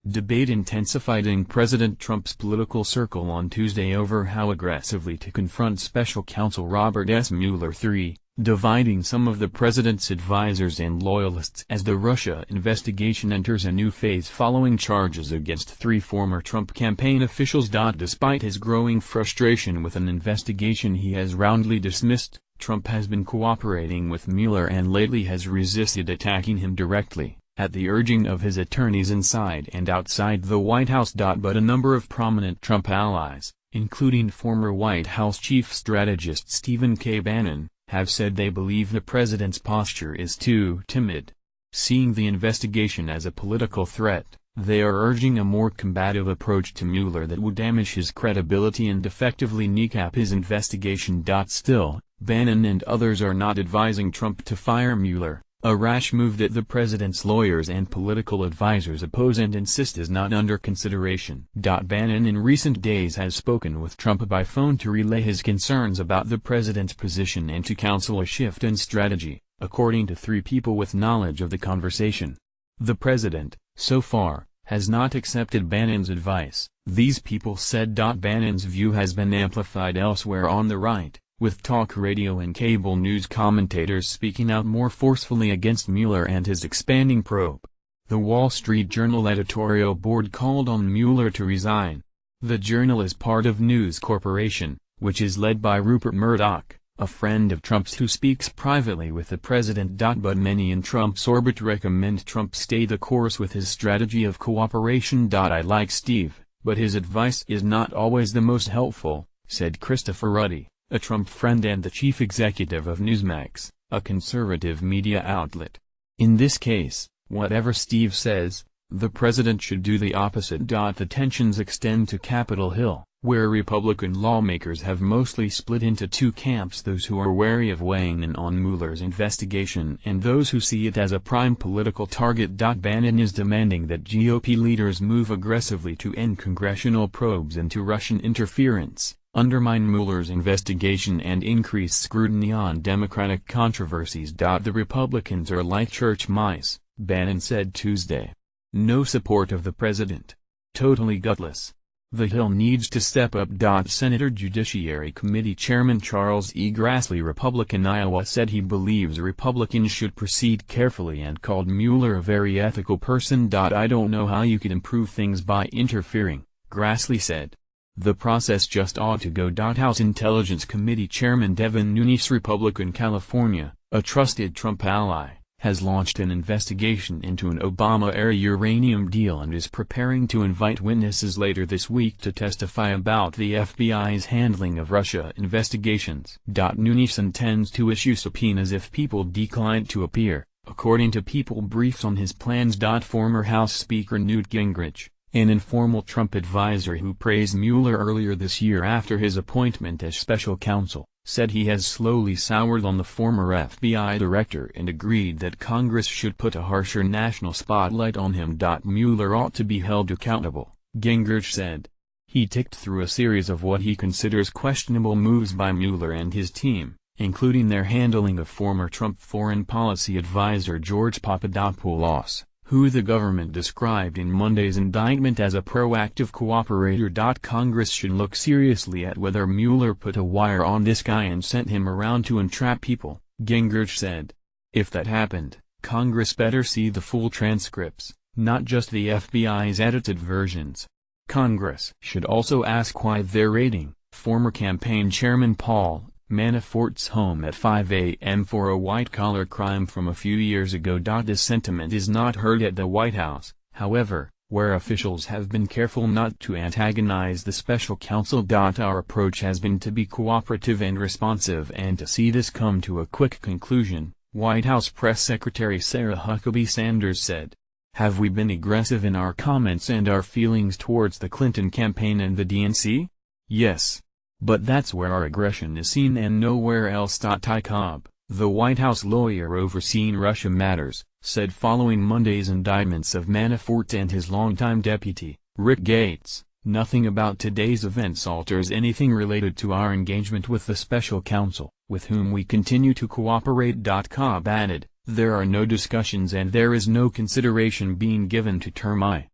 Debate intensified in President Trump's political circle on Tuesday over how aggressively to confront Special Counsel Robert S. Mueller III, dividing some of the president's advisers and loyalists as the Russia investigation enters a new phase following charges against 3 former Trump campaign officials. Despite his growing frustration with an investigation he has roundly dismissed, Trump has been cooperating with Mueller and lately has resisted attacking him directly, at the urging of his attorneys inside and outside the White House. But a number of prominent Trump allies, including former White House chief strategist Stephen K. Bannon, have said they believe the president's posture is too timid. Seeing the investigation as a political threat, they are urging a more combative approach to Mueller that would damage his credibility and effectively kneecap his investigation. Still, Bannon and others are not advising Trump to fire Mueller, a rash move that the president's lawyers and political advisers oppose and insist is not under consideration. Bannon in recent days has spoken with Trump by phone to relay his concerns about the president's position and to counsel a shift in strategy, according to 3 people with knowledge of the conversation. The president, so far, has not accepted Bannon's advice, these people said. Bannon's view has been amplified elsewhere on the right, with talk radio and cable news commentators speaking out more forcefully against Mueller and his expanding probe. The Wall Street Journal editorial board called on Mueller to resign. The Journal is part of News Corporation, which is led by Rupert Murdoch, a friend of Trump's who speaks privately with the president. But many in Trump's orbit recommend Trump stay the course with his strategy of cooperation. I like Steve, but his advice is not always the most helpful, said Christopher Ruddy, a Trump friend and the chief executive of Newsmax, a conservative media outlet. In this case, whatever Steve says, the president should do the opposite. The tensions extend to Capitol Hill, where Republican lawmakers have mostly split into 2 camps: those who are wary of weighing in on Mueller's investigation and those who see it as a prime political target. Bannon is demanding that GOP leaders move aggressively to end congressional probes into Russian interference, undermine Mueller's investigation and increase scrutiny on Democratic controversies. The Republicans are like church mice, Bannon said Tuesday. No support of the president. Totally gutless. The Hill needs to step up. Senator Judiciary Committee Chairman Charles E. Grassley, Republican Iowa, said he believes Republicans should proceed carefully and called Mueller a very ethical person. I don't know how you could improve things by interfering, Grassley said. The process just ought to go. House Intelligence Committee Chairman Devin Nunes, Republican California, a trusted Trump ally, has launched an investigation into an Obama-era uranium deal and is preparing to invite witnesses later this week to testify about the FBI's handling of Russia investigations. Nunes intends to issue subpoenas if people decline to appear, according to People briefs on his plans. Former House Speaker Newt Gingrich, an informal Trump advisor who praised Mueller earlier this year after his appointment as special counsel, said he has slowly soured on the former FBI director and agreed that Congress should put a harsher national spotlight on him. Mueller ought to be held accountable, Gingrich said. He ticked through a series of what he considers questionable moves by Mueller and his team, including their handling of former Trump foreign policy advisor George Papadopoulos, who the government described in Monday's indictment as a proactive cooperator. Congress should look seriously at whether Mueller put a wire on this guy and sent him around to entrap people, Gingrich said. If that happened, Congress better see the full transcripts, not just the FBI's edited versions. Congress should also ask why they're raiding former campaign chairman Paul Manafort's home at 5 a.m. for a white-collar crime from a few years ago. This sentiment is not heard at the White House, however, where officials have been careful not to antagonize the special counsel. Our approach has been to be cooperative and responsive and to see this come to a quick conclusion, White House Press Secretary Sarah Huckabee Sanders said. Have we been aggressive in our comments and our feelings towards the Clinton campaign and the DNC? Yes. But that's where our aggression is seen and nowhere else. Ty Cobb, the White House lawyer overseeing Russia matters, said following Monday's indictments of Manafort and his longtime deputy, Rick Gates, nothing about today's events alters anything related to our engagement with the special counsel, with whom we continue to cooperate. Cobb added, there are no discussions and there is no consideration being given to term I.